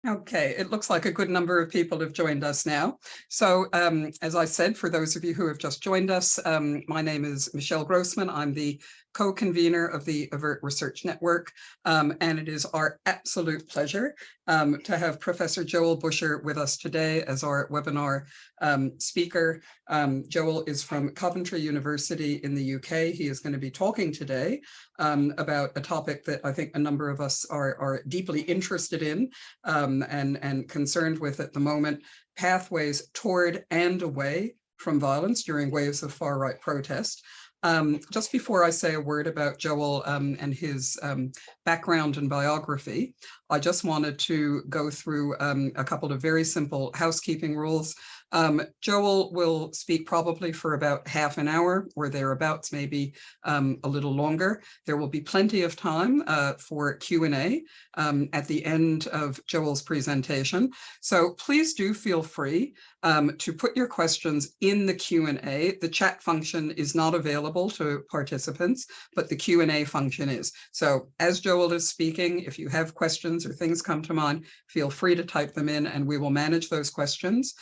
Okay, it looks like a good number of people have joined us now. So as I said, for those of you who have just joined us, my name is Michelle Grossman. I'm the co-convener of the AVERT Research Network, and it is our absolute pleasure to have Professor Joel Busher with us today as our webinar speaker. Joel is from Coventry University in the UK. He is going to be talking today about a topic that I think a number of us are deeply interested in and concerned with at the moment: pathways toward and away from violence during waves of far-right protest. Just before I say a word about Joel and his background and biography, I just wanted to go through a couple of very simple housekeeping rules. Joel will speak probably for about half an hour or thereabouts, maybe a little longer. There will be plenty of time for Q&A at the end of Joel's presentation. So please do feel free to put your questions in the Q&A. The chat function is not available to participants, but the Q&A function is. So as Joel is speaking, if you have questions or things come to mind, feel free to type them in and we will manage those questions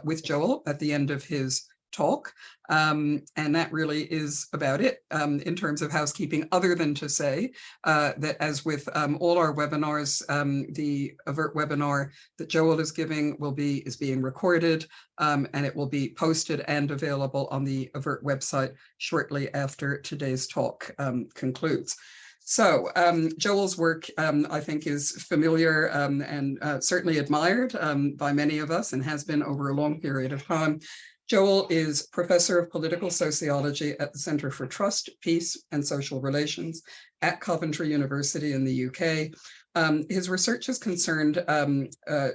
with Joel at the end of his talk. And that really is about it in terms of housekeeping, other than to say that as with all our webinars, the AVERT webinar that Joel is giving is being recorded, and it will be posted and available on the AVERT website shortly after today's talk concludes. So Joel's work, I think, is familiar and certainly admired by many of us and has been over a long period of time. Joel is Professor of Political Sociology at the Center for Trust, Peace and Social Relations at Coventry University in the UK. His research is concerned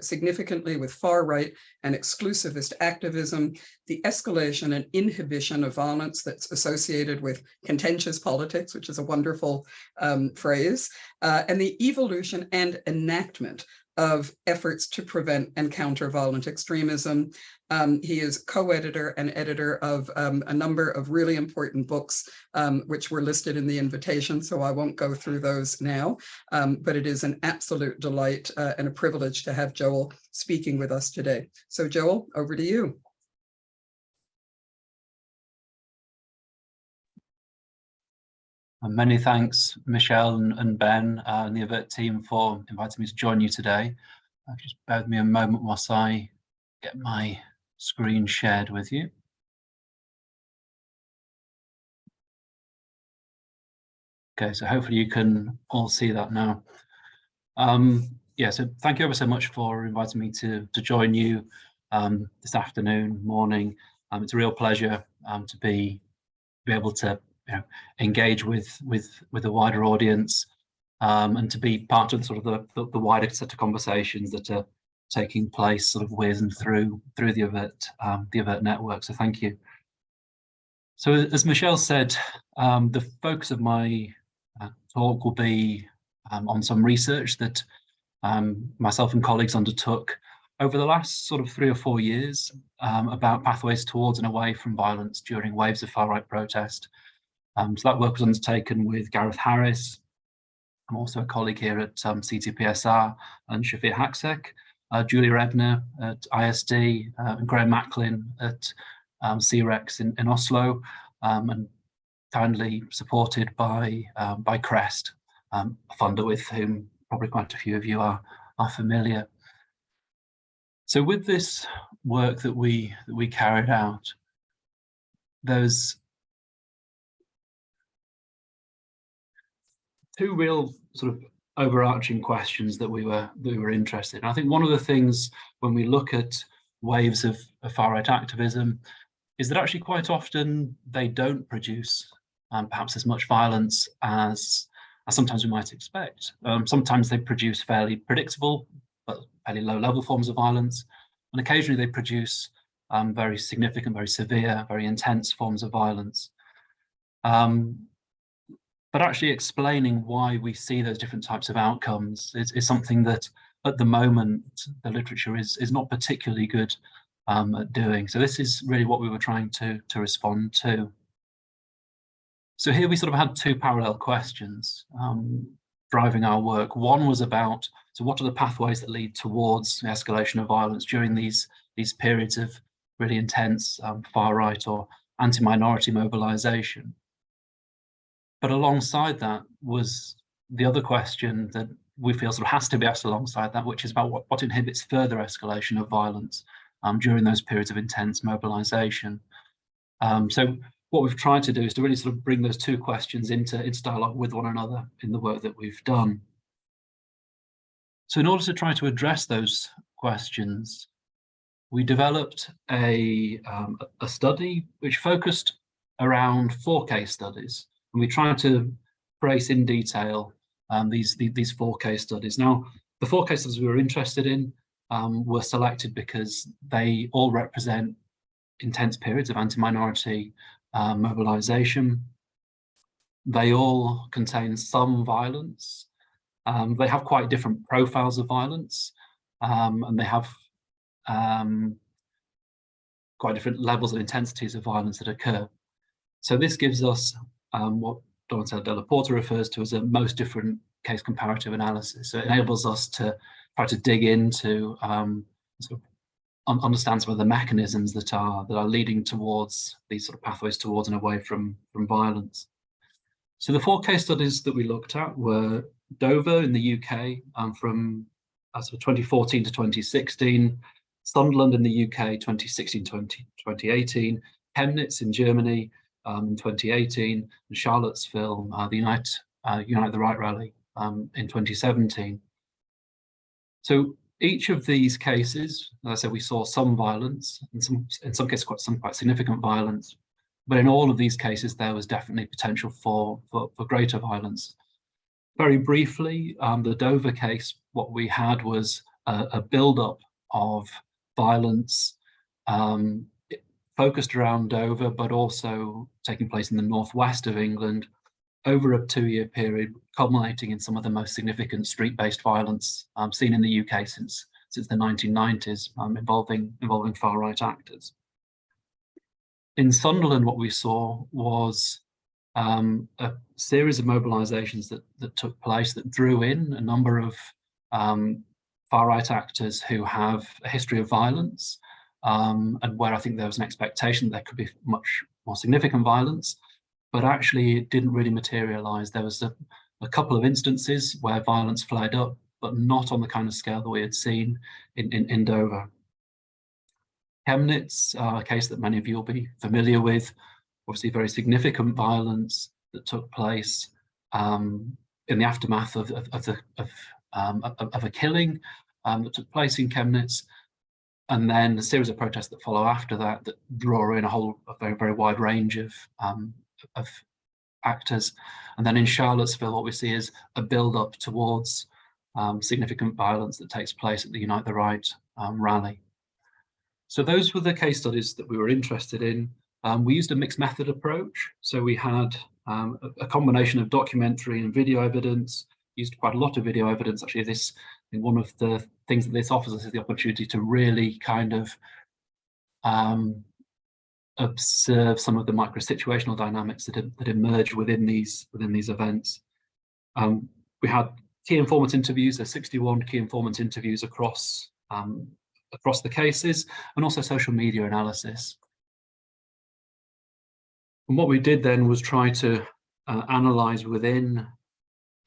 significantly with far-right and exclusivist activism, the escalation and inhibition of violence that's associated with contentious politics, which is a wonderful phrase, and the evolution and enactment of efforts to prevent and counter violent extremism. He is co-editor and editor of a number of really important books, which were listed in the invitation, so I won't go through those now, but it is an absolute delight and a privilege to have Joel speaking with us today. So Joel, over to you. Many thanks, Michelle and Ben and the AVERT team for inviting me to join you today. Just bear with me a moment whilst I get my screen shared with you. Okay, so hopefully you can all see that now. Yeah, so thank you ever so much for inviting me to join you this afternoon, morning. It's a real pleasure to be able to engage with a wider audience and to be part of the wider set of conversations that are taking place sort of with and through the AVERT network. So thank you. So as Michelle said, the focus of my talk will be on some research that myself and colleagues undertook over the last sort of 3 or 4 years about pathways towards and away from violence during waves of far-right protest. So that work was undertaken with Gareth Harris. I'm also a colleague here at CTPSR, and Shafir Haksek, Julia Ebner at ISD, and Graham Macklin at CREX in Oslo, and kindly supported by CREST, a funder with whom probably quite a few of you are familiar. So with this work that we carried out, there's 2 real sort of overarching questions that we were interested in. I think one of the things when we look at waves of far-right activism is that actually quite often they don't produce perhaps as much violence as sometimes we might expect. Sometimes they produce fairly predictable but fairly low-level forms of violence, and occasionally they produce very significant, very severe, very intense forms of violence. But actually explaining why we see those different types of outcomes is something that at the moment the literature is not particularly good at doing. So this is really what we were trying to respond to. So here we sort of had 2 parallel questions driving our work. One was about So what are the pathways that lead towards escalation of violence during these periods of really intense far-right or anti-minority mobilization? But alongside that was the other question that we feel sort of has to be asked alongside that, which is about what inhibits further escalation of violence during those periods of intense mobilization. So what we've tried to do is to really sort of bring those two questions into dialogue with one another in the work that we've done. So in order to try to address those questions, we developed a study which focused around 4 case studies, and we tried to trace in detail these 4 case studies. Now, the 4 case studies we were interested in were selected because they all represent intense periods of anti-minority mobilization. They all contain some violence. They have quite different profiles of violence, and they have quite different levels of intensities of violence that occur. So this gives us what Donatella Della Porta refers to as a most different case comparative analysis. So it enables us to try to dig into sort of understand some of the mechanisms that are leading towards these sort of pathways towards and away from violence. So the 4 case studies that we looked at were Dover in the UK from sort of 2014 to 2016, Sunderland in the UK 2016-2018, Chemnitz in Germany in 2018, and Charlottesville, the Unite the Right rally in 2017. So each of these cases, as I said, we saw some violence, in some cases quite significant violence, but in all of these cases there was definitely potential for greater violence. Very briefly, the Dover case, what we had was a build-up of violence focused around Dover, but also taking place in the northwest of England over a 2-year period, culminating in some of the most significant street-based violence seen in the UK since the 1990s, involving far-right actors. In Sunderland, what we saw was a series of mobilisations that took place that drew in a number of far-right actors who have a history of violence, and where I think there was an expectation that there could be much more significant violence, but actually it didn't really materialise. There was a couple of instances where violence flared up, but not on the kind of scale that we had seen in Dover. Chemnitz, a case that many of you will be familiar with, obviously very significant violence that took place in the aftermath of a killing that took place in Chemnitz, and then a series of protests that follow after that draw in a very, very wide range of actors. And then in Charlottesville, what we see is a build-up towards significant violence that takes place at the Unite the Right rally. So those were the case studies that we were interested in. We used a mixed method approach. So we had a combination of documentary and video evidence, used quite a lot of video evidence. Actually, one of the things that this offers us is the opportunity to really kind of observe some of the micro-situational dynamics that emerge within these events. We had key informant interviews. There's 61 key informant interviews across the cases, and also social media analysis. And what we did then was try to analyse within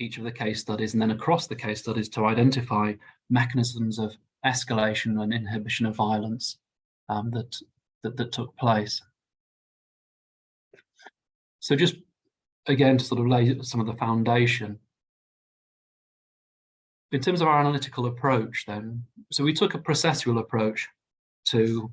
each of the case studies and then across the case studies to identify mechanisms of escalation and inhibition of violence that took place. So just again to sort of lay some of the foundation. In terms of our analytical approach then, so we took a processual approach to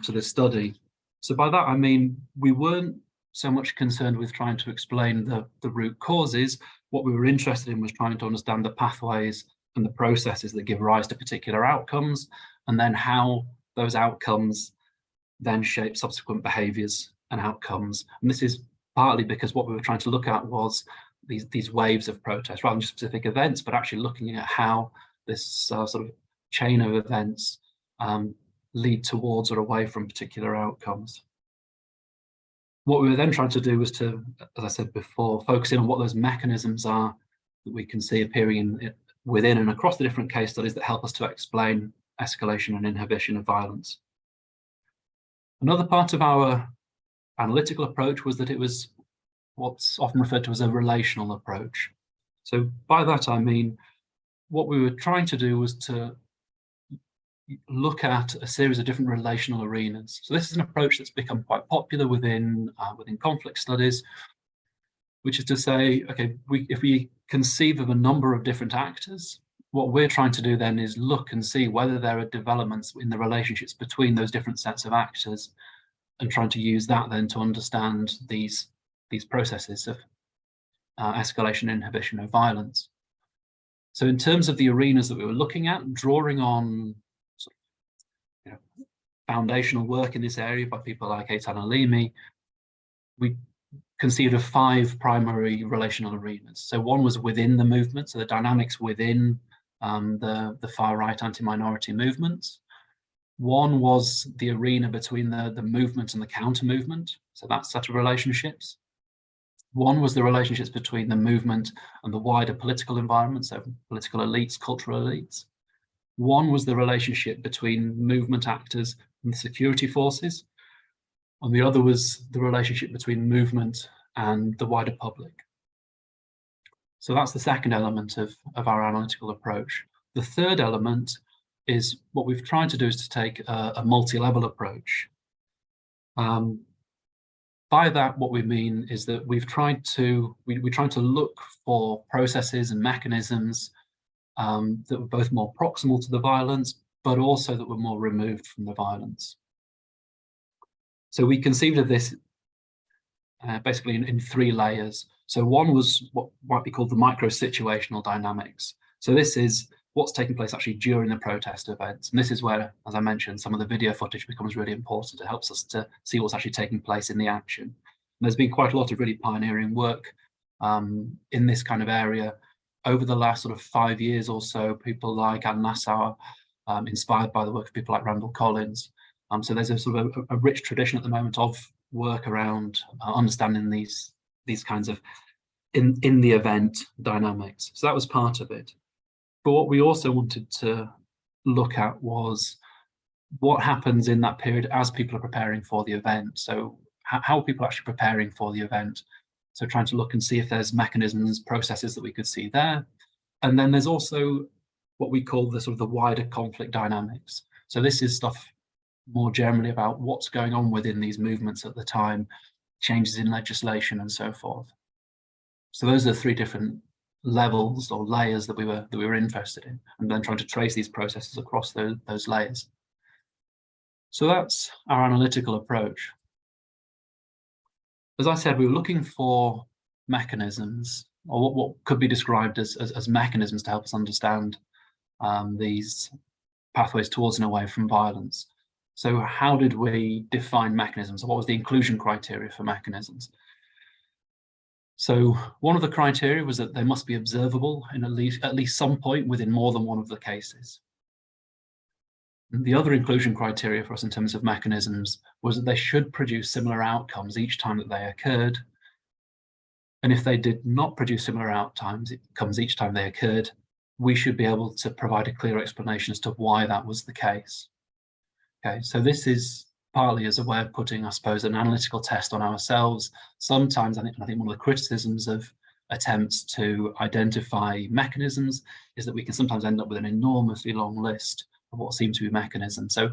this study. So by that I mean we weren't so much concerned with trying to explain the root causes. What we were interested in was trying to understand the pathways and the processes that give rise to particular outcomes, and then how those outcomes then shape subsequent behaviours and outcomes. And this is partly because what we were trying to look at was these waves of protest, rather than just specific events, but actually looking at how this sort of chain of events lead towards or away from particular outcomes. What we were then trying to do was to, as I said before, focus in on what those mechanisms are that we can see appearing within and across the different case studies that help us to explain escalation and inhibition of violence. Another part of our analytical approach was that it was what's often referred to as a relational approach. So by that I mean, what we were trying to do was to look at a series of different relational arenas. So this is an approach that's become quite popular within conflict studies, which is to say, okay, if we conceive of a number of different actors, what we're trying to do then is look and see whether there are developments in the relationships between those different sets of actors, and trying to use that then to understand these processes of escalation, inhibition of violence. So in terms of the arenas that we were looking at, drawing on sort of, foundational work in this area by people like Eitan Alimi, we conceived of 5 primary relational arenas. So one was within the movement, so the dynamics within the far-right anti-minority movements. One was the arena between the movement and the counter-movement, so that set of relationships. One was the relationships between the movement and the wider political environment, so political elites, cultural elites. One was the relationship between movement actors and the security forces. And the other was the relationship between movement and the wider public. So that's the second element of our analytical approach. The third element is what we've tried to do is to take a multi-level approach. By that, what we mean is that we've tried to look for processes and mechanisms that were both more proximal to the violence, but also that were more removed from the violence. So we conceived of this basically in 3 layers. So one was what might be called the micro-situational dynamics. So this is what's taking place actually during the protest events. And this is where, as I mentioned, some of the video footage becomes really important. It helps us to see what's actually taking place in the action. And there's been quite a lot of really pioneering work in this kind of area over the last sort of 5 years or so. People like Anne Nassau, inspired by the work of people like Randall Collins. So there's a sort of a rich tradition at the moment of work around understanding these kinds of in the event dynamics. So that was part of it. But what we also wanted to look at was what happens in that period as people are preparing for the event. So how are people actually preparing for the event? So trying to look and see if there's mechanisms, processes that we could see there. And then there's also what we call the sort of the wider conflict dynamics. So this is stuff more generally about what's going on within these movements at the time, changes in legislation and so forth. So those are the 3 different levels or layers that we were interested in, and then trying to trace these processes across those layers. So that's our analytical approach. As I said, we were looking for mechanisms, or what could be described as mechanisms to help us understand these pathways towards and away from violence. So how did we define mechanisms? What was the inclusion criteria for mechanisms? So one of the criteria was that they must be observable in at least some point within more than one of the cases. And the other inclusion criteria for us in terms of mechanisms was that they should produce similar outcomes each time that they occurred. And if they did not produce similar outcomes each time they occurred, we should be able to provide a clear explanation as to why that was the case. Okay, so this is partly as a way of putting, I suppose, an analytical test on ourselves. Sometimes I think one of the criticisms of attempts to identify mechanisms is that we can sometimes end up with an enormously long list of what seem to be mechanisms. So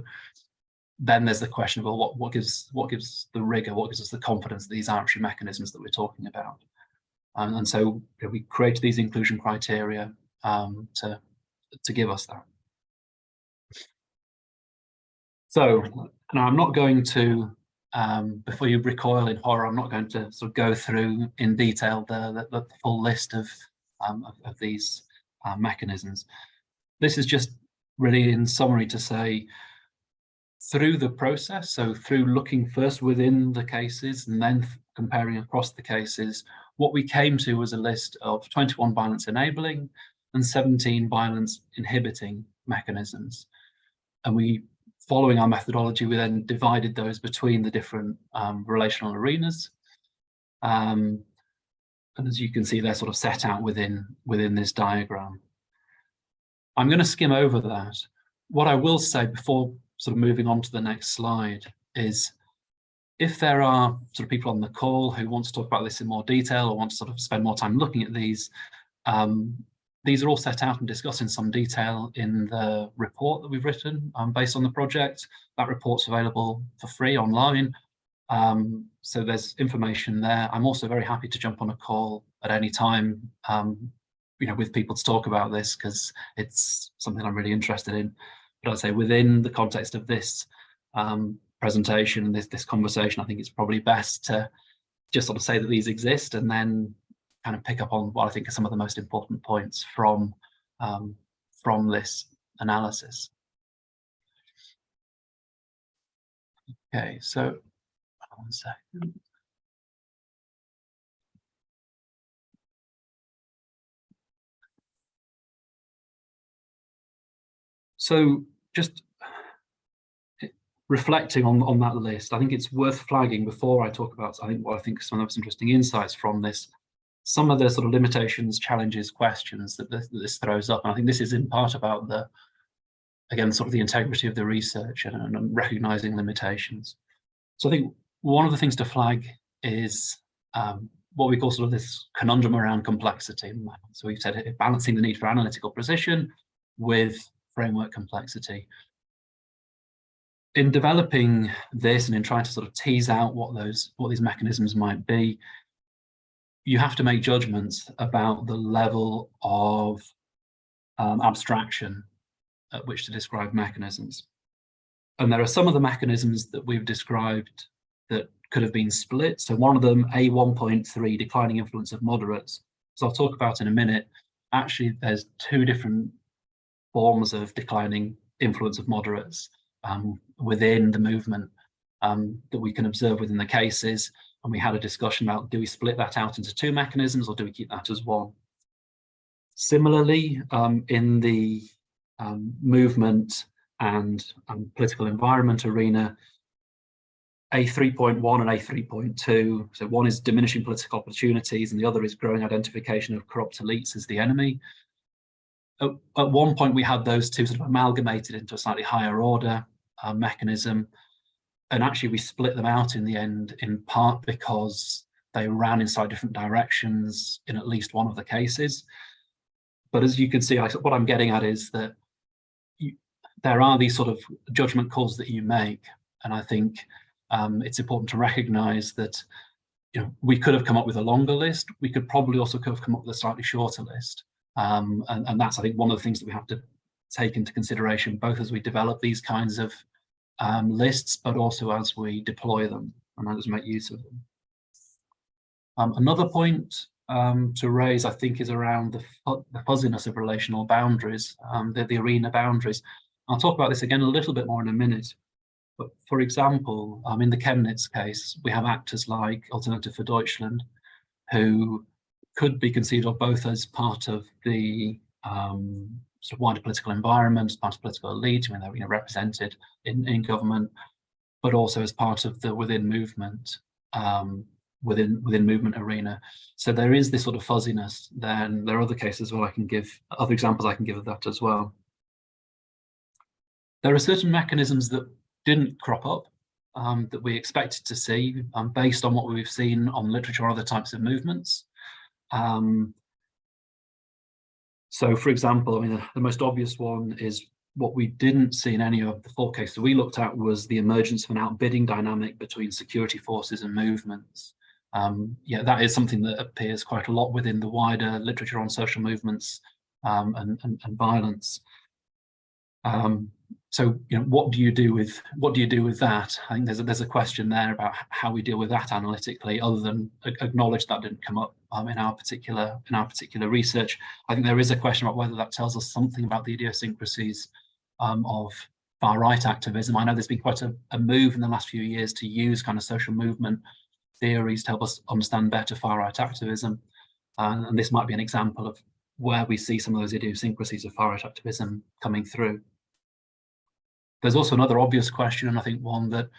then there's the question of, well, what gives the rigor, what gives us the confidence that these are actually mechanisms that we're talking about? And so we created these inclusion criteria to give us that. So now I'm not going to, before you recoil in horror, I'm not going to sort of go through in detail the full list of these mechanisms. This is just really in summary to say, through the process, so through looking first within the cases and then comparing across the cases, what we came to was a list of 21 violence enabling and 17 violence inhibiting mechanisms. And we, following our methodology, we then divided those between the different relational arenas. And as you can see, they're sort of set out within this diagram. I'm going to skim over that. What I will say before sort of moving on to the next slide is, if there are sort of people on the call who want to talk about this in more detail or want to sort of spend more time looking at these are all set out and discussed in some detail in the report that we've written based on the project. That report's available for free online. So there's information there. I'm also very happy to jump on a call at any time, with people to talk about this, because it's something I'm really interested in. But I'd say within the context of this presentation and this conversation, I think it's probably best to just sort of say that these exist and then kind of pick up on what I think are some of the most important points from this analysis. Okay, so 1 second. So just reflecting on that list, I think it's worth flagging before I talk about, what I think some of the most interesting insights from this, some of the sort of limitations, challenges, questions that this throws up. And I think this is in part about again, sort of the integrity of the research and recognizing limitations. So I think one of the things to flag is what we call sort of this conundrum around complexity. So we've said balancing the need for analytical precision with framework complexity. In developing this and in trying to sort of tease out what these mechanisms might be, you have to make judgments about the level of abstraction at which to describe mechanisms. And there are some of the mechanisms that we've described that could have been split. So one of them, A1.3, declining influence of moderates. So I'll talk about in a minute. Actually, there's two different forms of declining influence of moderates within the movement that we can observe within the cases. And we had a discussion about, do we split that out into two mechanisms or do we keep that as one? Similarly, in the movement and political environment arena, A3.1 and A3.2, so one is diminishing political opportunities and the other is growing identification of corrupt elites as the enemy. At one point we had those two sort of amalgamated into a slightly higher order mechanism, and actually we split them out in the end, in part because they ran in slightly different directions in at least one of the cases. But as you can see, what I'm getting at is that there are these sort of judgment calls that you make, and I think it's important to recognize that we could have come up with a longer list. We could probably also have come up with a slightly shorter list, and that's, I think, one of the things that we have to take into consideration, both as we develop these kinds of lists, but also as we deploy them and as we make use of them. Another point to raise, I think, is around the fuzziness of relational boundaries, the arena boundaries. I'll talk about this again a little bit more in a minute. But for example, in the Chemnitz case, we have actors like Alternative for Deutschland, who could be conceived of both as part of the sort of wider political environment, part of political elite, when they're represented in government, but also as part of the within movement arena. So there is this sort of fuzziness. Then there are other cases where I can give other examples I can give of that as well. There are certain mechanisms that didn't crop up that we expected to see based on what we've seen on literature or other types of movements. So, for example, the most obvious one is what we didn't see in any of the four cases we looked at was the emergence of an outbidding dynamic between security forces and movements. Yeah, that is something that appears quite a lot within the wider literature on social movements and violence. So, what do you do with that? I think there's a question there about how we deal with that analytically, other than acknowledge that didn't come up in our particular research. I think there is a question about whether that tells us something about the idiosyncrasies of far-right activism. I know there's been quite a move in the last few years to use kind of social movement theories to help us understand better far-right activism, and this might be an example of where we see some of those idiosyncrasies of far-right activism coming through. There's also another obvious question, and I think one that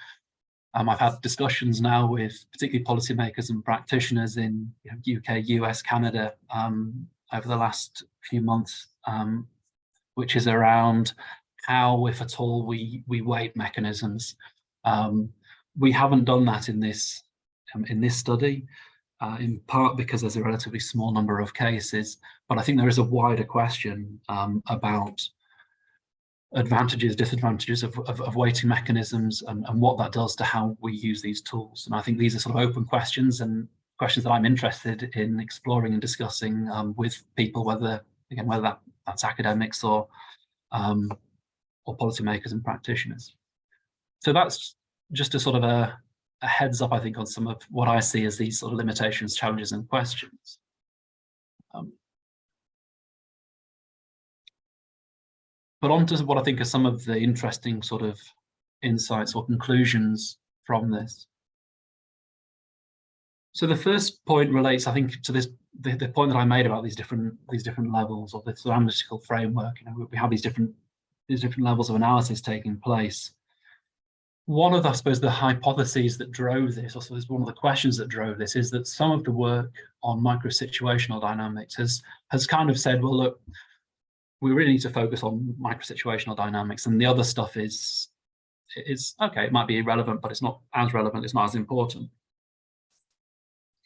I've had discussions now with particularly policymakers and practitioners in UK, US, Canada over the last few months, which is around how, if at all, we weight mechanisms. We haven't done that in this study, in part because there's a relatively small number of cases, but I think there is a wider question about advantages, disadvantages of weighting mechanisms, and what that does to how we use these tools. And I think these are sort of open questions, and questions that I'm interested in exploring and discussing with people, whether that's academics or policymakers and practitioners. So that's just a sort of a heads up, I think, on some of what I see as these sort of limitations, challenges, and questions. But on to what I think are some of the interesting sort of insights or conclusions from this. So the first point relates, I think, to this the point that I made about these different levels of this analytical framework. You know, we have these different levels of analysis taking place. One of, I suppose, the hypotheses that drove this, or one of the questions that drove this, is that some of the work on micro-situational dynamics has kind of said, well, look, we really need to focus on micro-situational dynamics, and the other stuff is okay, it might be irrelevant, but it's not as relevant, it's not as important.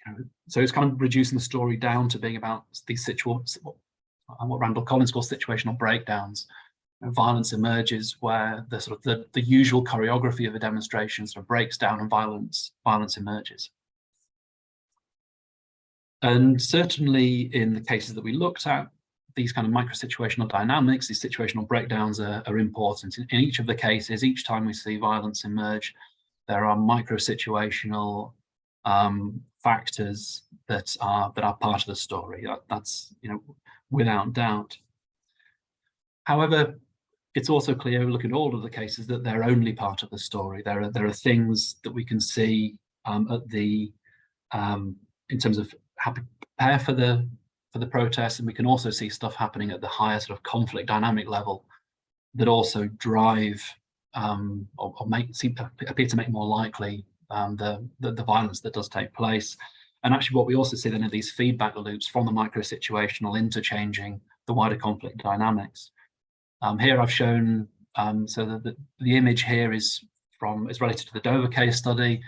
You know, so it's kind of reducing the story down to being about these situations, what Randall Collins calls situational breakdowns. Violence emerges where the usual choreography of a demonstration sort of breaks down and violence emerges. And certainly in the cases that we looked at, these kind of micro-situational dynamics, these situational breakdowns are important. In each of the cases, each time we see violence emerge, there are micro-situational factors that are part of the story. That's, you know, without doubt. However, it's also clear, looking at all of the cases, that they're only part of the story. There are things that we can see at the in terms of how to prepare for the protests, and we can also see stuff happening at the higher sort of conflict dynamic level that also drive or appear to make more likely the violence that does take place. And actually, what we also see then are these feedback loops from the micro-situational interchanging the wider conflict dynamics. Here I've shown, so the image here is related to the Dover case study.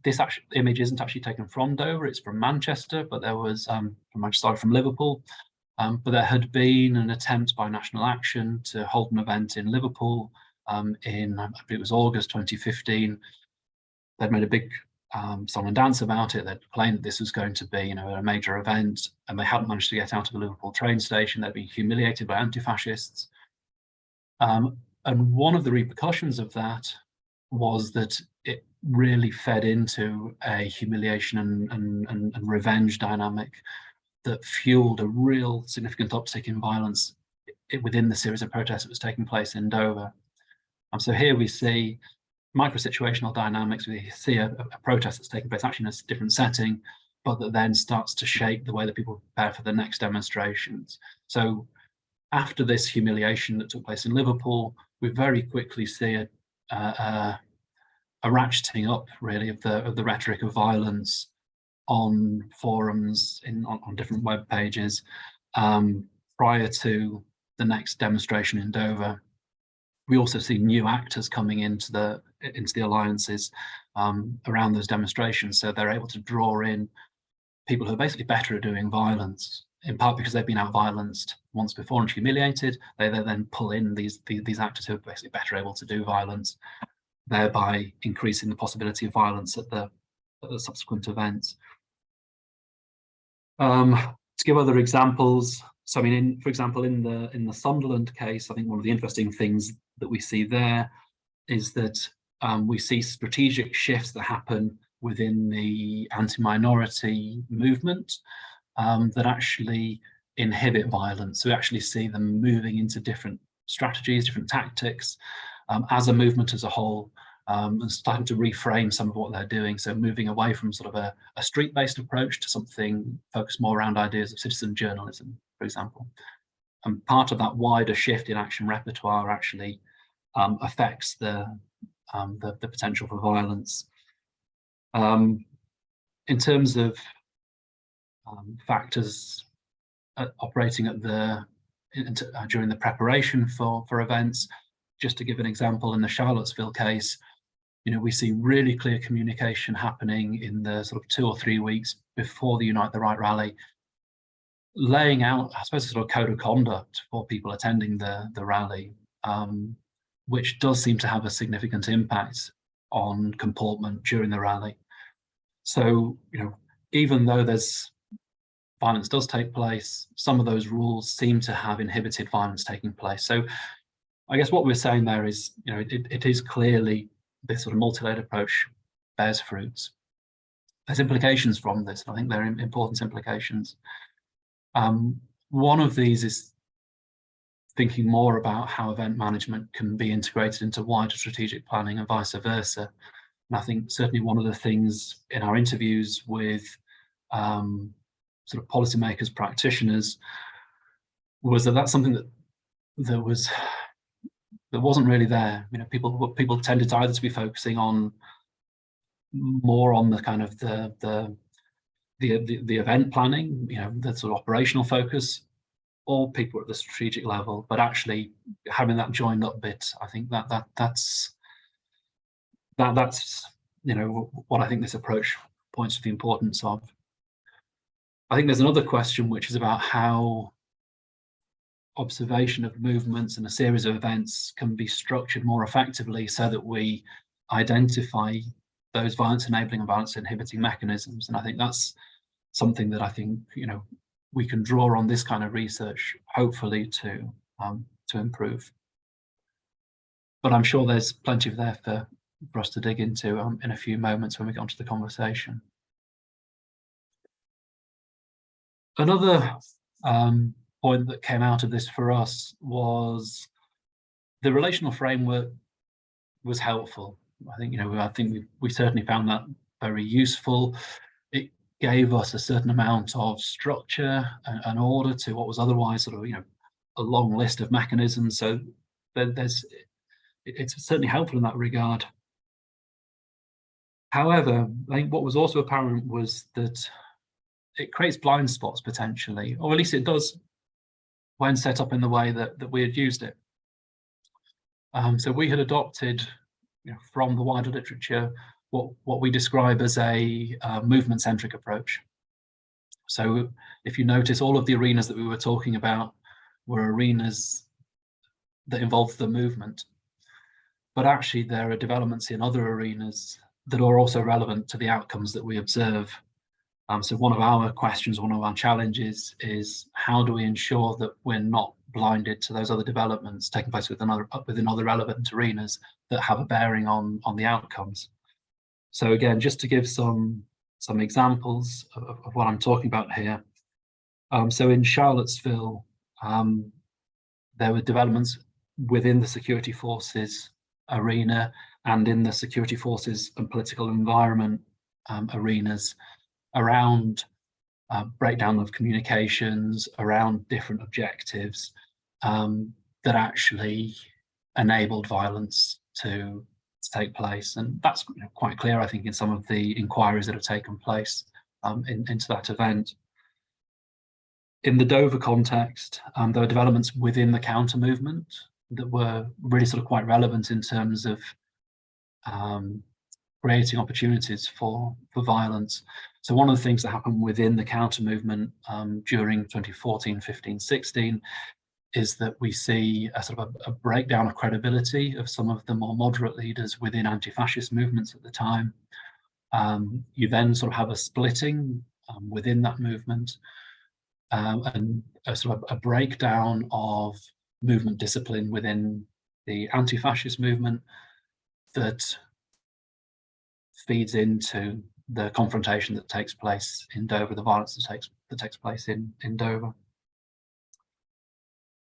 This image isn't actually taken from Dover, it's from Manchester, but there was, from Liverpool. But there had been an attempt by National Action to hold an event in Liverpool in, I believe it was August 2015. They'd made a big song and dance about it. They'd claimed that this was going to be, you know, a major event, and they hadn't managed to get out of the Liverpool train station. They'd been humiliated by anti-fascists. And one of the repercussions of that was that it really fed into a humiliation and revenge dynamic that fueled a real significant uptick in violence within the series of protests that was taking place in Dover. So here we see micro-situational dynamics. We see a protest that's taking place actually in a different setting, but that then starts to shape the way that people prepare for the next demonstrations. So after this humiliation that took place in Liverpool, we very quickly see a ratcheting up, really, of the rhetoric of violence on forums, on different web pages, prior to the next demonstration in Dover. We also see new actors coming into the alliances around those demonstrations, so they're able to draw in people who are basically better at doing violence, in part because they've been out-violenced once before and humiliated. They then pull in these actors who are basically better able to do violence, thereby increasing the possibility of violence at the subsequent events. To give other examples, so I mean, for example, in the Sunderland case, I think one of the interesting things that we see there is that we see strategic shifts that happen within the anti-minority movement that actually inhibit violence. So we actually see them moving into different strategies, different tactics as a movement as a whole, and starting to reframe some of what they're doing. So moving away from sort of a street-based approach to something focused more around ideas of citizen journalism, for example. And part of that wider shift in action repertoire actually affects the potential for violence. In terms of factors operating at the during the preparation for events. Just to give an example, in the Charlottesville case, we see really clear communication happening in the sort of 2 or 3 weeks before the Unite the Right rally, laying out, I suppose, a sort of code of conduct for people attending the rally, which does seem to have a significant impact on comportment during the rally. So, even though violence does take place, some of those rules seem to have inhibited violence taking place. So I guess what we're saying there is, it is clearly this sort of multi-layered approach bears fruits. There's implications from this, and I think they're important implications. One of these is thinking more about how event management can be integrated into wider strategic planning and vice versa. And I think certainly one of the things in our interviews with sort of policymakers, practitioners, was that that's something that wasn't really there. People tended to either to be focusing on more on the kind of the event planning, the sort of operational focus, or people at the strategic level, but actually having that joined up bit, I think that's what I think this approach points to the importance of. I think there's another question which is about how observation of movements and a series of events can be structured more effectively so that we identify those violence enabling and violence inhibiting mechanisms. And I think that's something that I think we can draw on this kind of research, hopefully, to improve. But I'm sure there's plenty there for us to dig into in a few moments when we get onto the conversation. Another point that came out of this for us was the relational framework was helpful. I think we certainly found that very useful. It gave us a certain amount of structure and order to what was otherwise sort of a long list of mechanisms. So it's certainly helpful in that regard. However, I think what was also apparent was that it creates blind spots potentially, or at least it does when set up in the way that we had used it. So we had adopted from the wider literature what we describe as a movement-centric approach. So if you notice, all of the arenas that we were talking about were arenas that involved the movement, but actually there are developments in other arenas that are also relevant to the outcomes that we observe. So one of our questions, one of our challenges is how do we ensure that we're not blinded to those other developments taking place within other relevant arenas that have a bearing on the outcomes. So again, just to give some examples of what I'm talking about here. So in Charlottesville, there were developments within the security forces arena and in the security forces and political environment arenas around breakdown of communications, around different objectives that actually enabled violence to take place. And that's quite clear, I think, in some of the inquiries that have taken place into that event. In the Dover context, there were developments within the counter movement that were really sort of quite relevant in terms of creating opportunities for violence. So one of the things that happened within the counter movement during 2014, 15, 16 is that we see a sort of a breakdown of credibility of some of the more moderate leaders within anti-fascist movements at the time. You then sort of have a splitting within that movement and a sort of a breakdown of movement discipline within the anti-fascist movement that feeds into the confrontation that takes place in Dover, the violence that takes place in Dover.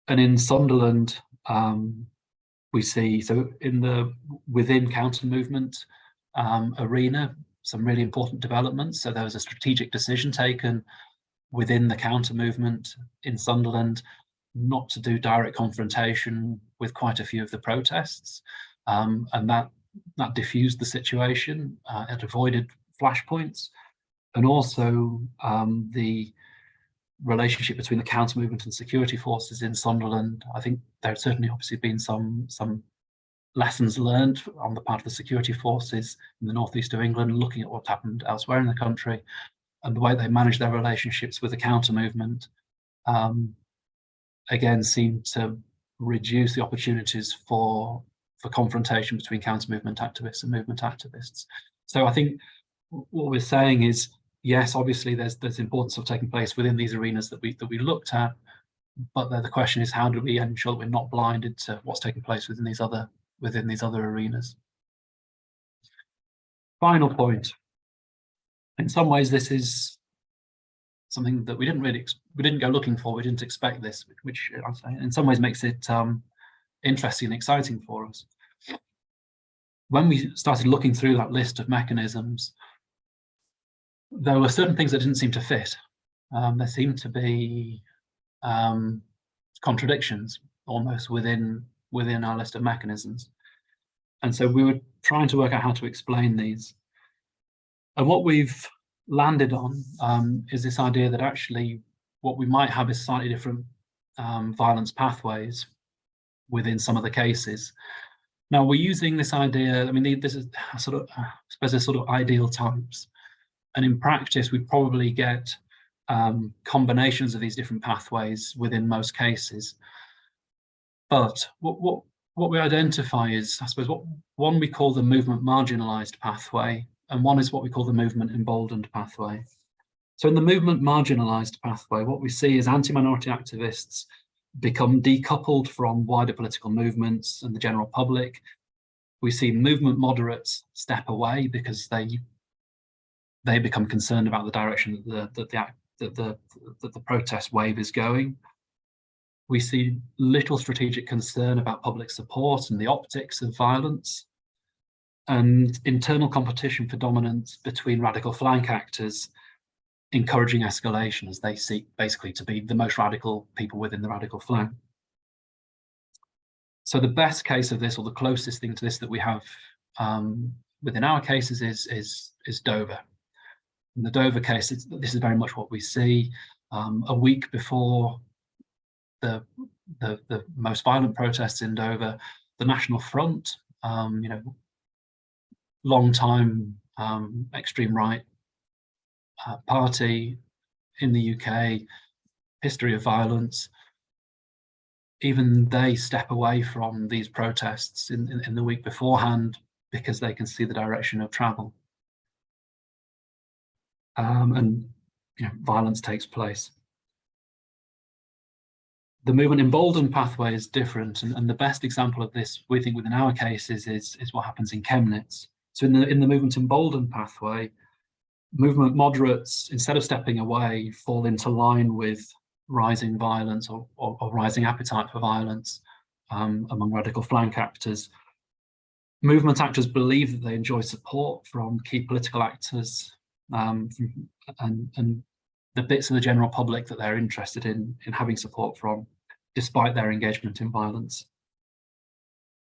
And in Sunderland, we see, so within counter movement arena, some really important developments. So there was a strategic decision taken within the counter movement in Sunderland not to do direct confrontation with quite a few of the protests, and that diffused the situation. It avoided flashpoints, and also the relationship between the counter movement and security forces in Sunderland. I think there have certainly obviously been some lessons learned on the part of the security forces in the northeast of England, looking at what happened elsewhere in the country and the way they managed their relationships with the counter movement, again, seemed to reduce the opportunities for confrontation between counter movement activists and movement activists. So I think what we're saying is, yes, obviously there's importance of taking place within these arenas that we looked at, but the question is, how do we ensure that we're not blinded to what's taking place within these other arenas? Final point. In some ways, this is something that we didn't go looking for. We didn't expect this, which in some ways makes it interesting and exciting for us. When we started looking through that list of mechanisms, there were certain things that didn't seem to fit. There seemed to be contradictions almost within our list of mechanisms. And so we were trying to work out how to explain these. And what we've landed on is this idea that actually what we might have is slightly different violence pathways within some of the cases. Now we're using this idea, I mean, this is sort of, I suppose they're sort of ideal types. And in practice, we probably get combinations of these different pathways within most cases. But what we identify is, I suppose, one we call the movement marginalized pathway, and one is what we call the movement emboldened pathway. So in the movement marginalized pathway, what we see is anti-minority activists become decoupled from wider political movements and the general public. We see movement moderates step away because they become concerned about the direction that the protest wave is going. We see little strategic concern about public support and the optics of violence, and internal competition for dominance between radical flank actors, encouraging escalation as they seek basically to be the most radical people within the radical flank. So the best case of this, or the closest thing to this that we have within our cases, is Dover. In the Dover case, this is very much what we see. A week before the most violent protests in Dover, the National Front, long time extreme right party in the UK, history of violence, even they step away from these protests in the week beforehand because they can see the direction of travel. And violence takes place. The movement emboldened pathway is different, and the best example of this, we think, within our cases is what happens in Chemnitz. So in the movement emboldened pathway, movement moderates, instead of stepping away, fall into line with rising violence or rising appetite for violence among radical flank actors. Movement actors believe that they enjoy support from key political actors and the bits of the general public that they're interested in having support from, despite their engagement in violence.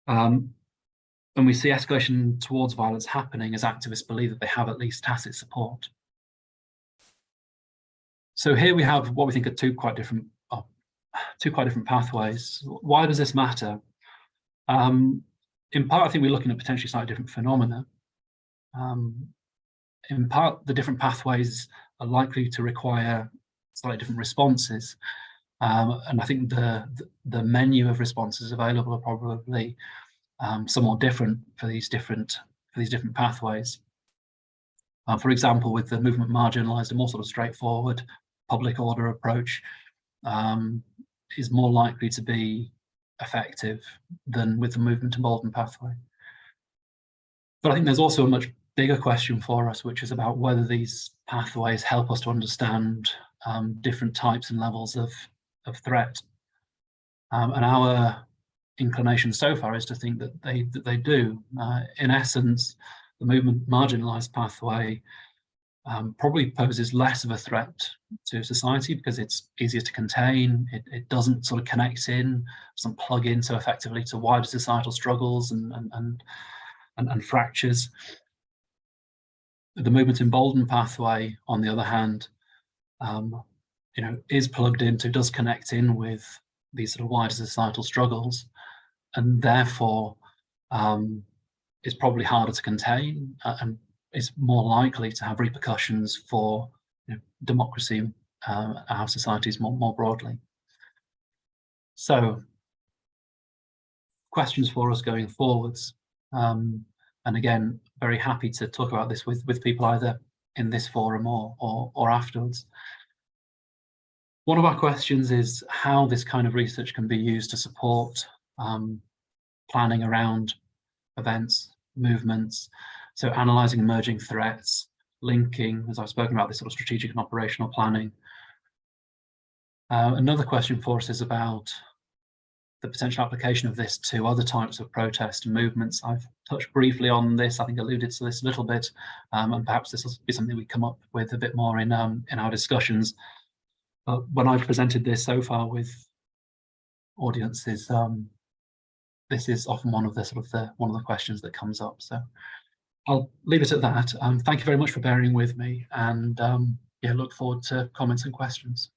And we see escalation towards violence happening as activists believe that they have at least tacit support. So here we have what we think are two quite different pathways. Why does this matter? In part, I think we're looking at potentially slightly different phenomena. In part, the different pathways are likely to require slightly different responses. And I think the menu of responses available are probably somewhat different for these different pathways. For example, with the movement marginalized, a more sort of straightforward public order approach is more likely to be effective than with the movement emboldened pathway. But I think there's also a much bigger question for us, which is about whether these pathways help us to understand different types and levels of threat. And our inclination so far is to think that they do. In essence, the movement marginalized pathway probably poses less of a threat to society because it's easier to contain. It doesn't sort of connect in, doesn't plug in so effectively to wider societal struggles and fractures. The movement emboldened pathway, on the other hand, is plugged into, does connect in with these sort of wider societal struggles, and therefore is probably harder to contain and is more likely to have repercussions for democracy, our societies more broadly. So, questions for us going forwards, and again, very happy to talk about this with people either in this forum or afterwards. One of our questions is how this kind of research can be used to support planning around events, movements, so analysing emerging threats, linking, as I've spoken about, this sort of strategic and operational planning. Another question for us is about the potential application of this to other types of protest and movements. I've touched briefly on this, I think alluded to this a little bit, and perhaps this will be something we come up with a bit more in our discussions. But when I've presented this so far with audiences, this is often one of the questions that comes up. So I'll leave it at that. Thank you very much for bearing with me, and yeah, look forward to comments and questions.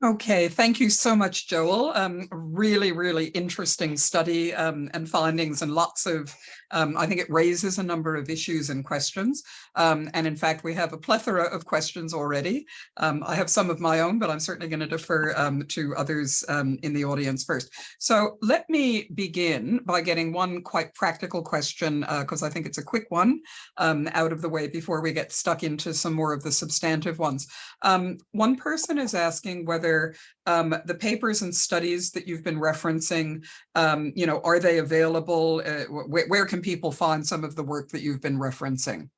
Okay, thank you so much, Joel. Really, really interesting study and findings, and lots of, I think it raises a number of issues and questions. And in fact, we have a plethora of questions already. I have some of my own, but I'm certainly going to defer to others in the audience first. So let me begin by getting one quite practical question, because I think it's a quick one, out of the way before we get stuck into some more of the substantive ones. One person is asking whether the papers and studies that you've been referencing, are they available? Where can people find some of the work that you've been referencing?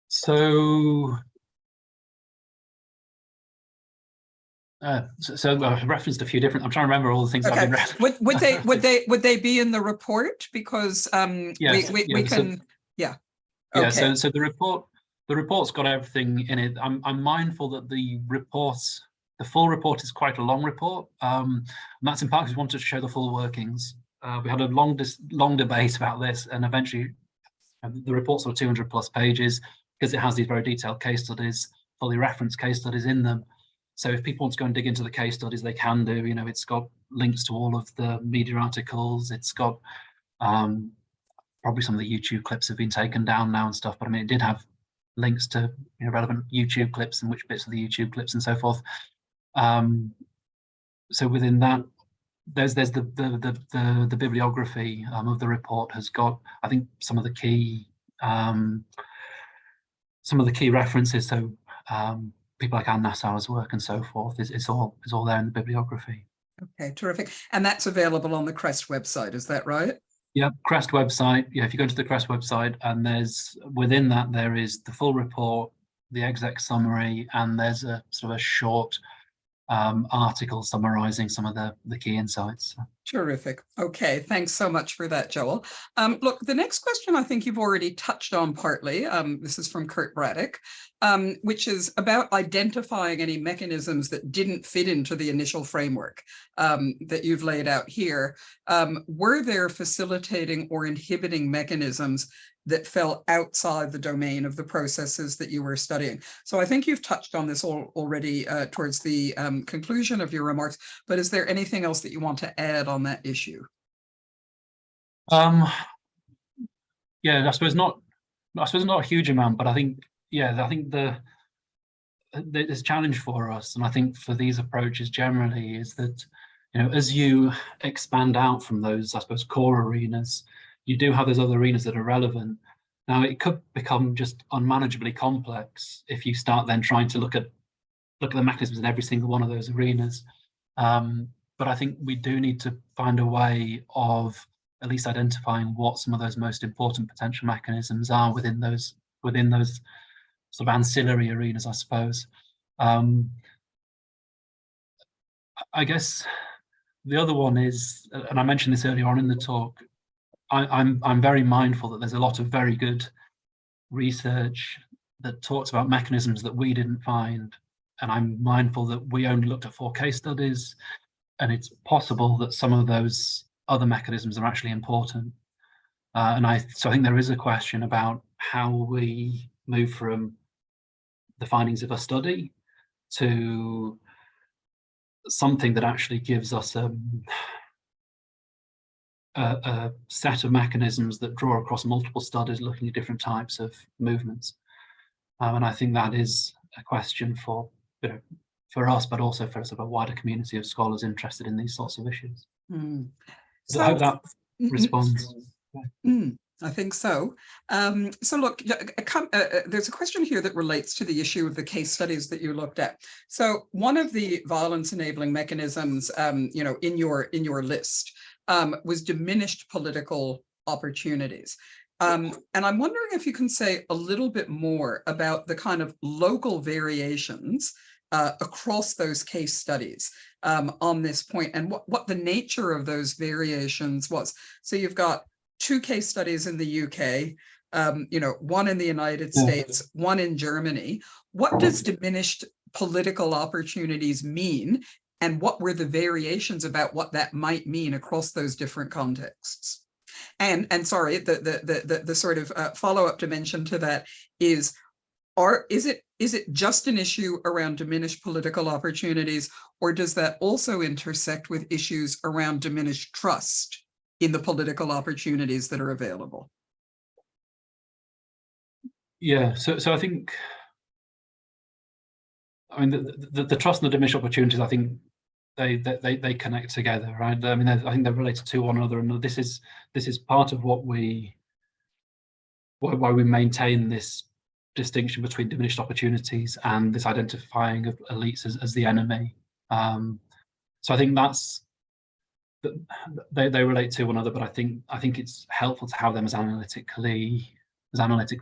So I've referenced a few different. I'm trying to remember all the things I've been referencing. Would they be in the report? Because yes, we can. Yeah. Okay. So the report's got everything in it. I'm mindful that the full report is quite a long report. And that's in part because we wanted to show the full workings. We had a long debate about this, and eventually the report's sort of 200 plus pages because it has these very detailed case studies, fully referenced case studies in them. So if people want to go and dig into the case studies, they can do. It's got links to all of the media articles. It's got probably some of the YouTube clips have been taken down now and stuff, but I mean, it did have links to relevant YouTube clips and which bits of the YouTube clips and so forth. So within that, there's the bibliography of the report has got, I think, some of the key references. So people like Anne Nassau's work and so forth is all there in the bibliography. Okay, terrific. And that's available on the CREST website, is that right? Yeah, CREST website. Yeah, if you go to the CREST website, and within that there is the full report, the exec summary, and there's a sort of a short article summarizing some of the key insights. Terrific. Okay, thanks so much for that, Joel. Look, the next question I think you've already touched on partly. This is from Kurt Braddock, which is about identifying any mechanisms that didn't fit into the initial framework that you've laid out here. Were there facilitating or inhibiting mechanisms that fell outside the domain of the processes that you were studying? So I think you've touched on this already towards the conclusion of your remarks, but is there anything else that you want to add on that issue? Yeah, I suppose not a huge amount, but I think this challenge for us, and I think for these approaches generally, is that as you expand out from those, I suppose, core arenas, you do have those other arenas that are relevant. Now, it could become just unmanageably complex if you start then trying to look at the mechanisms in every single one of those arenas. But I think we do need to find a way of at least identifying what some of those most important potential mechanisms are within those sort of ancillary arenas, I suppose. I guess the other one is, and I mentioned this earlier on in the talk, I'm very mindful that there's a lot of very good research that talks about mechanisms that we didn't find, and I'm mindful that we only looked at 4 case studies, and it's possible that some of those other mechanisms are actually important. So I think there is a question about how we move from the findings of a study to something that actually gives us a set of mechanisms that draw across multiple studies looking at different types of movements. And I think that is a question for, for us, but also for sort of a wider community of scholars interested in these sorts of issues. So I hope that responds. I think so. So look, there's a question here that relates to the issue of the case studies that you looked at. So one of the violence enabling mechanisms, in your list was diminished political opportunities. And I'm wondering if you can say a little bit more about the kind of local variations across those case studies on this point, and what the nature of those variations was. So you've got 2 case studies in the UK, one in the United States, one in Germany. What does diminished political opportunities mean? And what were the variations about what that might mean across those different contexts? And sorry, the sort of follow-up dimension to that is it just an issue around diminished political opportunities, or does that also intersect with issues around diminished trust in the political opportunities that are available? Yeah, so I think, I mean, the trust and the diminished opportunities, I think they connect together, right? I mean, I think they're related to one another, and this is part of why we maintain this distinction between diminished opportunities and this identifying of elites as the enemy. So I think that's, they relate to one another, but I think it's helpful to have them as analytically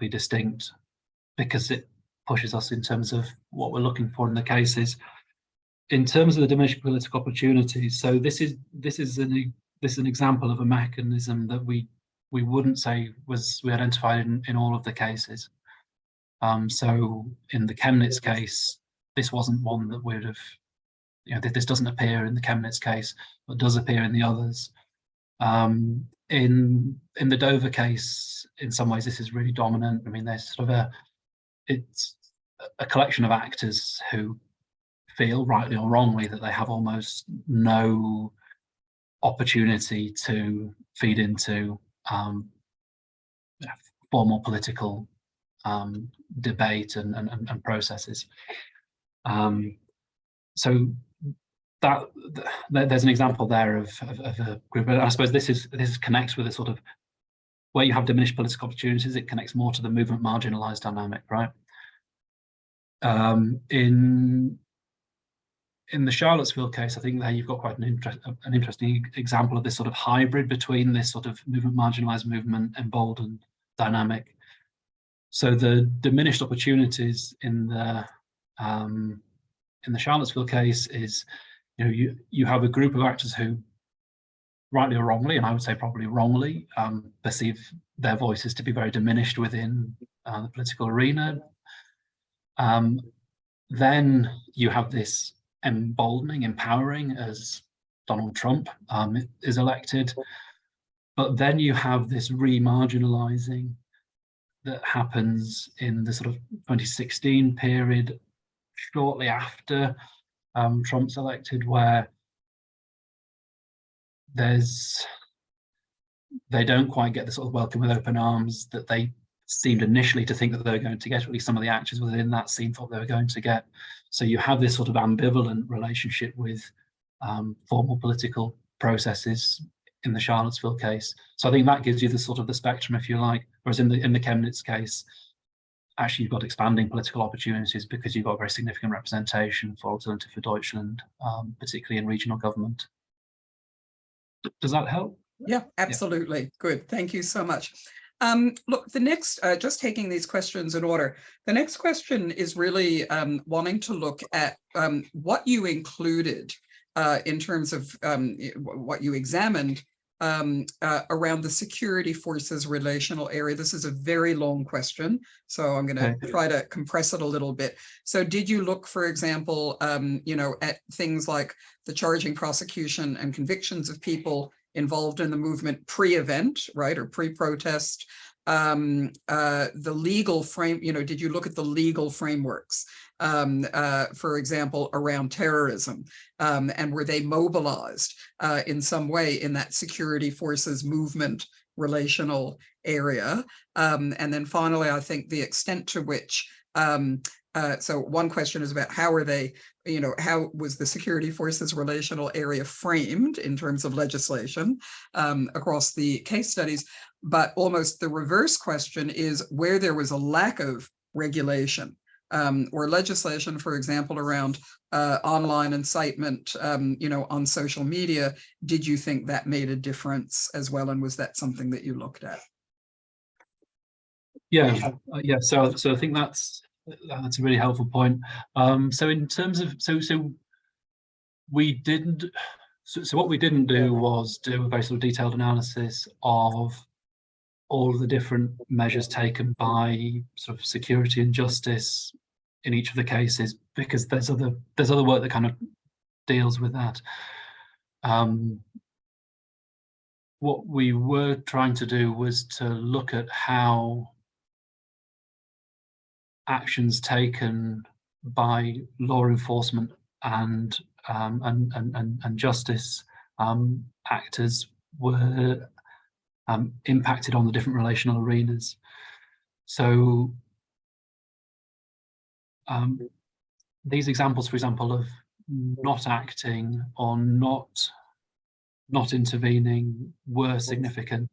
distinct, because it pushes us in terms of what we're looking for in the cases. In terms of the diminished political opportunities, so this is an example of a mechanism that we wouldn't say we identified in all of the cases. So in the Chemnitz case, this wasn't one that would have, this doesn't appear in the Chemnitz case, but does appear in the others. In the Dover case, in some ways, this is really dominant. I mean, there's sort of it's a collection of actors who feel, rightly or wrongly, that they have almost no opportunity to feed into formal political debate and processes. So that there's an example there of a group. And I suppose this connects with a sort of, where you have diminished political opportunities, it connects more to the movement marginalized dynamic, right? In the Charlottesville case, I think there you've got quite an interesting example of this sort of hybrid between this sort of movement marginalized, movement emboldened dynamic. So the diminished opportunities in the Charlottesville case is, you have a group of actors who, rightly or wrongly, and I would say probably wrongly, perceive their voices to be very diminished within the political arena. Then you have this emboldening, empowering, as Donald Trump is elected. But then you have this remarginalizing that happens in the sort of 2016 period, shortly after Trump's elected, where they don't quite get the sort of welcome with open arms that they seemed initially to think that they were going to get, or at least some of the actors within that scene thought they were going to get. So you have this sort of ambivalent relationship with formal political processes in the Charlottesville case. So I think that gives you the sort of the spectrum, if you like. Whereas in the Chemnitz case, actually you've got expanding political opportunities because you've got very significant representation for Alternative for Deutschland, particularly in regional government. Does that help? Yeah, absolutely. Yeah. Good. Thank you so much. Look, the next, just taking these questions in order, the next question is really wanting to look at what you included in terms of what you examined around the security forces relational area. This is a very long question, so I'm going to try to compress it a little bit. So did you look, for example, at things like the charging, prosecution and convictions of people involved in the movement pre-event, right, or pre-protest? The legal frame, did you look at the legal frameworks, for example, around terrorism, and were they mobilized in some way in that security forces movement relational area? And then finally, I think the extent to which, so one question is about how are they, how was the security forces relational area framed in terms of legislation across the case studies? But almost the reverse question is where there was a lack of regulation or legislation, for example, around online incitement, on social media, did you think that made a difference as well? And was that something that you looked at? Yeah. So I think that's a really helpful point. So in terms of we didn't. So what we didn't do was do a very sort of detailed analysis of all of the different measures taken by sort of security and justice in each of the cases, because there's other work that kind of deals with that. What we were trying to do was to look at how actions taken by law enforcement and justice actors were impacted on the different relational arenas. So these examples, for example, of not acting or not intervening were significant,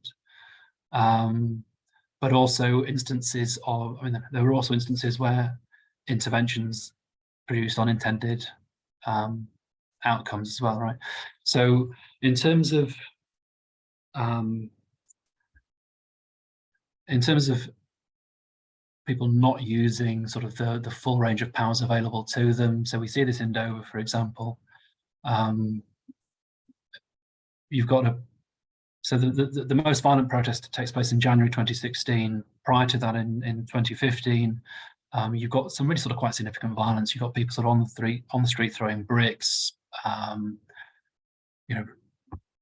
but also instances of, there were also instances where interventions produced unintended outcomes as well, right? So in terms of people not using sort of the full range of powers available to them, so we see this in Dover, for example. You've got so the most violent protest takes place in January 2016. Prior to that, in 2015, you've got some really sort of quite significant violence. You've got people sort of on the street throwing bricks,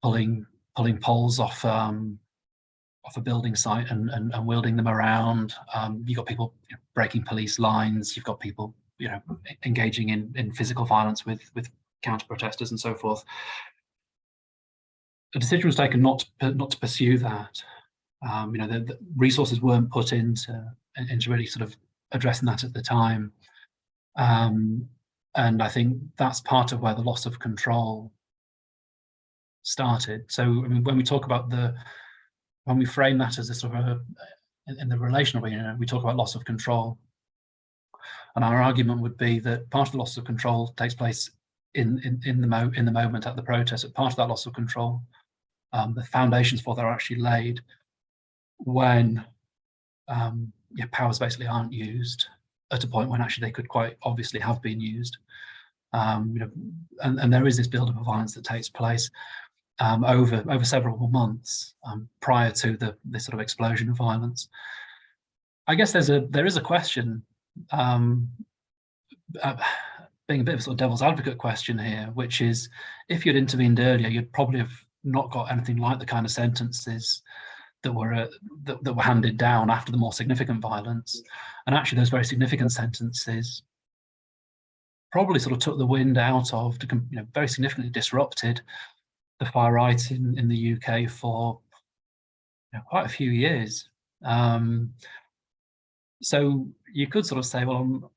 pulling poles off a building site and wielding them around. You've got people breaking police lines. You've got people engaging in physical violence with counter protesters and so forth. A decision was taken not to pursue that. The resources weren't put into really sort of addressing that at the time, and I think that's part of where the loss of control started. So when we talk about when we frame that as a sort of in the relational arena, we talk about loss of control, and our argument would be that part of the loss of control takes place in the moment at the protest. But part of that loss of control, the foundations for that are actually laid when powers basically aren't used at a point when actually they could quite obviously have been used. And there is this build-up of violence that takes place over several months prior to this sort of explosion of violence. I guess there is a question, being a bit of a sort of devil's advocate question here, which is, if you'd intervened earlier, you'd probably have not got anything like the kind of sentences that were handed down after the more significant violence. And actually, those very significant sentences probably sort of took the wind out of, very significantly disrupted the far right in the UK for quite a few years. So you could sort of say, well,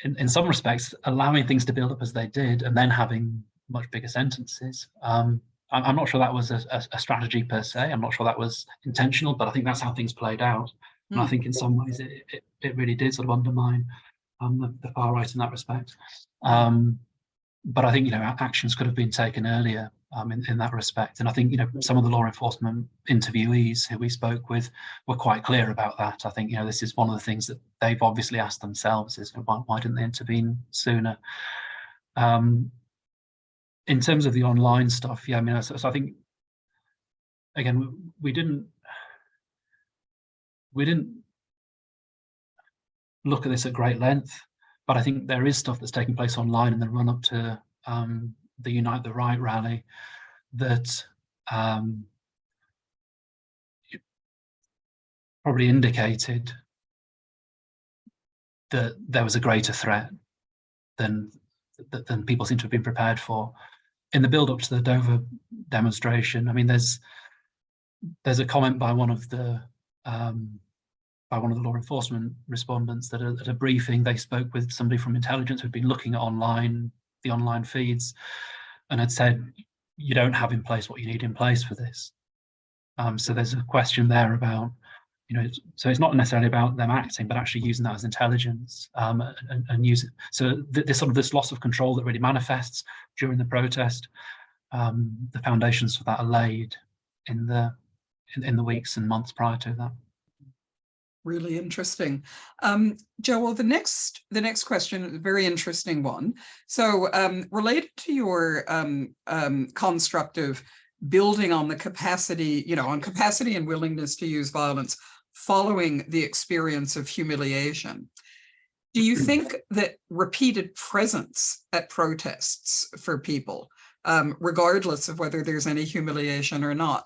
in some respects, allowing things to build up as they did and then having much bigger sentences. I'm not sure that was a strategy per se. I'm not sure that was intentional, but I think that's how things played out. And I think in some ways it really did sort of undermine the far right in that respect. But I think actions could have been taken earlier in that respect. And I think some of the law enforcement interviewees who we spoke with were quite clear about that. I think this is one of the things that they've obviously asked themselves is why didn't they intervene sooner? In terms of the online stuff, so I think again we didn't look at this at great length, but I think there is stuff that's taking place online in the run up to the Unite the Right rally that probably indicated that there was a greater threat than people seem to have been prepared for. In the build-up to the Dover demonstration, I mean, there's a comment by one of the law enforcement respondents that at a briefing they spoke with somebody from intelligence who'd been looking at the online feeds, and had said, you don't have in place what you need in place for this. So there's a question there about, so it's not necessarily about them acting, but actually using that as intelligence, and use it. So this loss of control that really manifests during the protest, the foundations for that are laid in the weeks and months prior to that. Really interesting. Joel, the next question is a very interesting one. So related to your construct of building on the capacity, on capacity and willingness to use violence following the experience of humiliation, do you think that repeated presence at protests for people, regardless of whether there's any humiliation or not,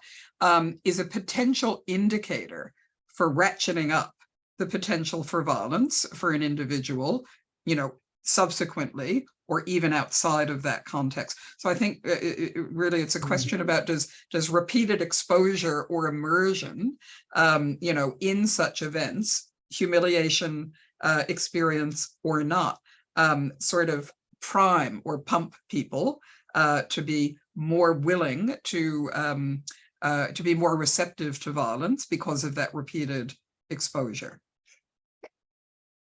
is a potential indicator for ratcheting up the potential for violence for an individual, subsequently, or even outside of that context? So I think really it's a question about does repeated exposure or immersion, in such events, humiliation experience or not, sort of prime or pump people to be more willing to be more receptive to violence because of that repeated exposure?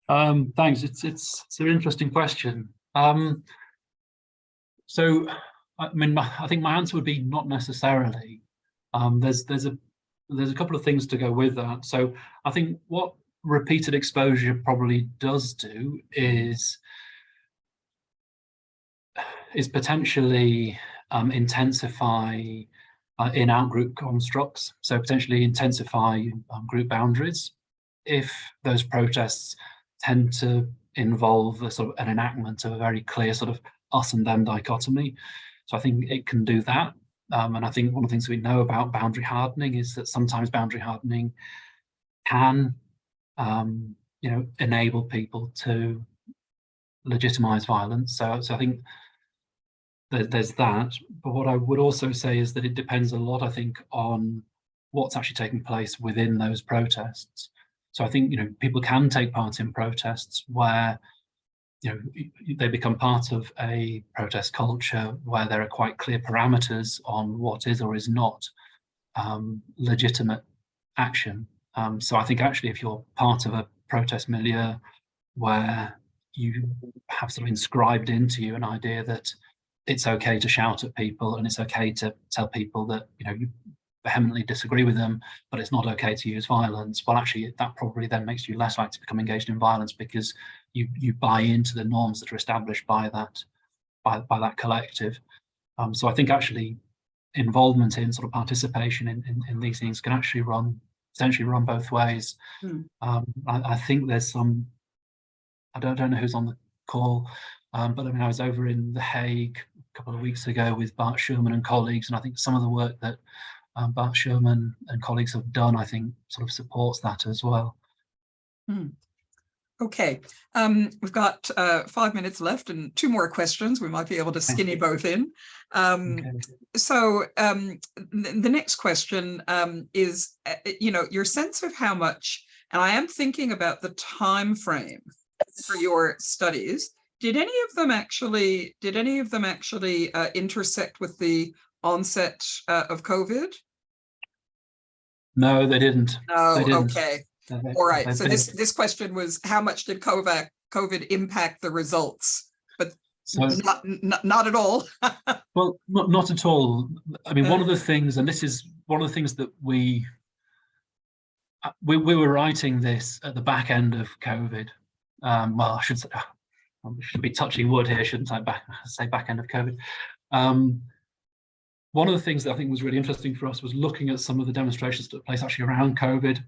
Thanks. It's an interesting question. So, I mean, I think my answer would be not necessarily. There's a couple of things to go with that. So, I think what repeated exposure probably does do is potentially intensify in out-group constructs. So potentially intensify group boundaries if those protests tend to involve a sort of an enactment of a very clear sort of us and them dichotomy. So I think it can do that. And I think one of the things we know about boundary hardening is that sometimes boundary hardening can, enable people to legitimize violence. So I think there's that. But what I would also say is that it depends a lot, I think, on what's actually taking place within those protests. So I think, people can take part in protests where, they become part of a protest culture where there are quite clear parameters on what is or is not legitimate action. So I think actually if you're part of a protest milieu where you have sort of inscribed into you an idea that it's okay to shout at people and it's okay to tell people that, you vehemently disagree with them, but it's not okay to use violence, well, actually, that probably then makes you less likely to become engaged in violence because you buy into the norms that are established by that collective. So I think actually involvement in sort of participation in these things can actually potentially run both ways. I think there's some, I don't know who's on the call, but I mean, I was over in The Hague a couple of weeks ago with Bart Schuurman and colleagues, and I think some of the work that Bart Schuurman and colleagues have done, I think, sort of supports that as well. Okay, we've got 5 minutes left and 2 more questions. We might be able to skinny both in. Okay. So the next question is, your sense of how much, and I am thinking about the time frame for your studies. Did any of them actually intersect with the onset of COVID? No, they didn't. No, they didn't. Okay. All right. So this question was, how much did COVID impact the results? But so, not at all. Well, not at all. I mean, one of the things, and this is one of the things that we were writing this at the back end of COVID. Well, I should be touching wood here, shouldn't I? Say back end of COVID. One of the things that I think was really interesting for us was looking at some of the demonstrations that took place actually around COVID,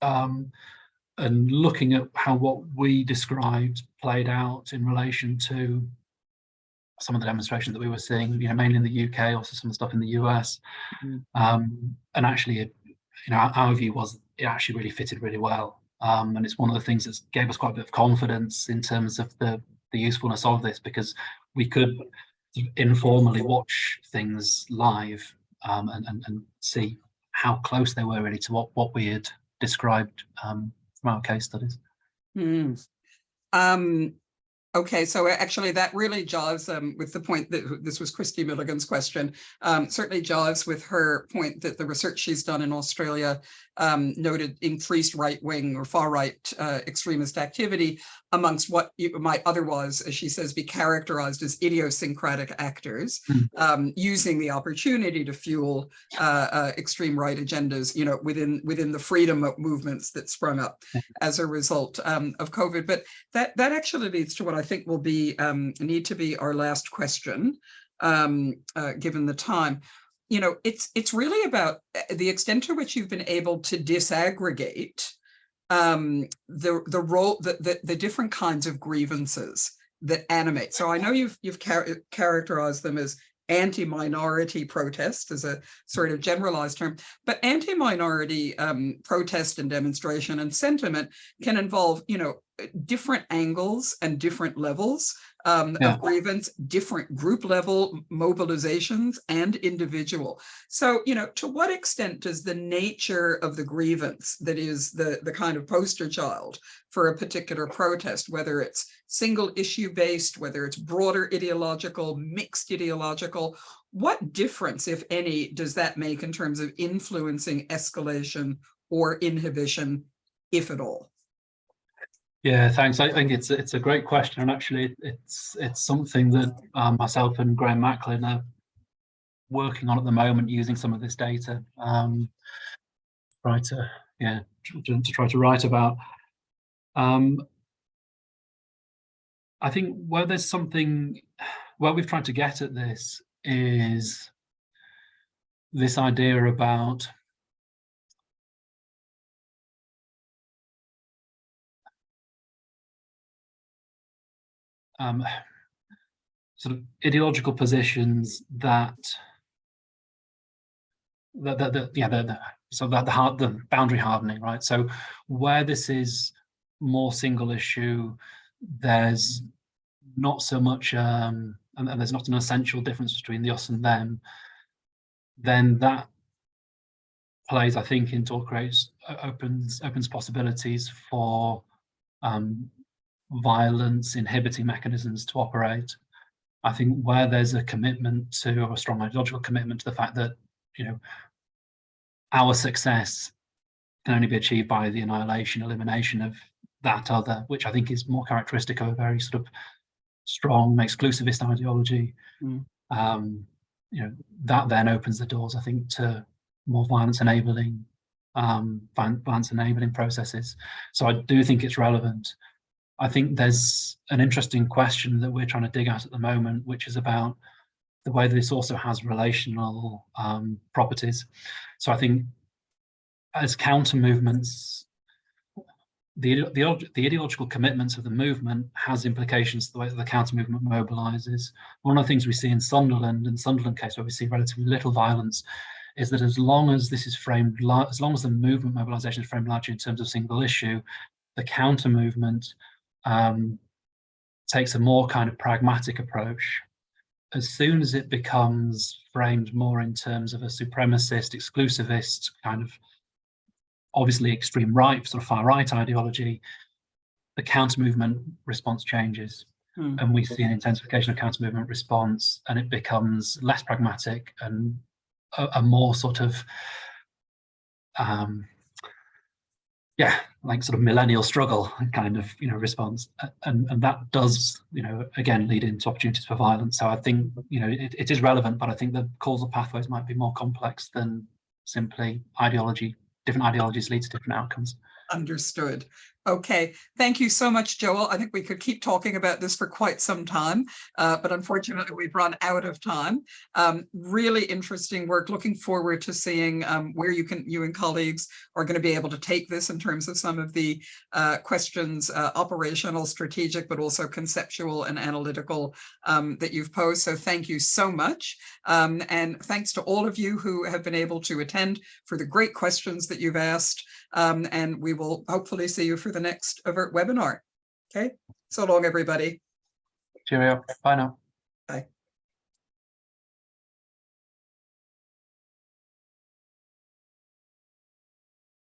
and looking at how what we described played out in relation to some of the demonstrations that we were seeing, mainly in the UK, also some of the stuff in the US. And actually, our view was it actually really fitted really well. And it's one of the things that gave us quite a bit of confidence in terms of the usefulness of this, because we could informally watch things live and see how close they were really to what we had described from our case studies. Okay, so actually that really jives with the point that this was Christy Milligan's question, certainly jives with her point that the research she's done in Australia noted increased right-wing or far-right extremist activity amongst what you might otherwise, as she says, be characterized as idiosyncratic actors, using the opportunity to fuel extreme right agendas, within the freedom movements that sprung up as a result of COVID. But that actually leads to what I think will be need to be our last question, given the time. It's really about the extent to which you've been able to disaggregate the role, the different kinds of grievances that animate. So I know you've characterized them as anti-minority protest as a sort of generalized term, but anti-minority protest and demonstration and sentiment can involve, different angles and different levels of grievance, different group level mobilizations and individual. So, to what extent does the nature of the grievance that is the kind of poster child for a particular protest, whether it's single issue based, whether it's broader ideological, mixed ideological, what difference, if any, does that make in terms of influencing escalation or inhibition, if at all? Yeah, thanks. I think it's a great question, and actually it's something that myself and Graham Macmillan are working on at the moment, using some of this data, try to write about. I think where we've tried to get at this is this idea about sort of ideological positions the boundary hardening, right? So where this is more single issue, there's not so much, and there's not an essential difference between the us and them, then that plays, I think, into or opens opens for violence inhibiting mechanisms to operate. I think where there's a commitment to, or a strong ideological commitment to the fact that, our success can only be achieved by the elimination of that other, which I think is more characteristic of a very sort of strong exclusivist ideology. That then opens the doors, I think, to more violence enabling processes. So I do think it's relevant. I think there's an interesting question that we're trying to dig at the moment, which is about the way this also has relational properties. So I think as counter movements, the ideological commitments of the movement has implications to the way that the counter movement mobilizes. One of the things we see in Sunderland case, where we see relatively little violence, is that as long as this is framed, as long as the movement mobilization is framed largely in terms of single issue, the counter movement takes a more kind of pragmatic approach. As soon as it becomes framed more in terms of a supremacist, exclusivist kind of, obviously extreme right, sort of far right ideology, the counter movement response changes, and we see an intensification of counter movement response, and it becomes less pragmatic and a more sort of like sort of millennial struggle kind of response, and that does again lead into opportunities for violence. So I think it is relevant, but I think the causal pathways might be more complex than simply ideology. Different ideologies lead to different outcomes. Understood. Okay, thank you so much, Joel. I think we could keep talking about this for quite some time, but unfortunately we've run out of time. Really interesting work. Looking forward to seeing where you and colleagues are going to be able to take this in terms of some of the questions, operational, strategic, but also conceptual and analytical that you've posed. So thank you so much. And thanks to all of you who have been able to attend for the great questions that you've asked. And we will hopefully see you for the next AVERT webinar. Okay, so long, everybody. Cheerio. Bye now.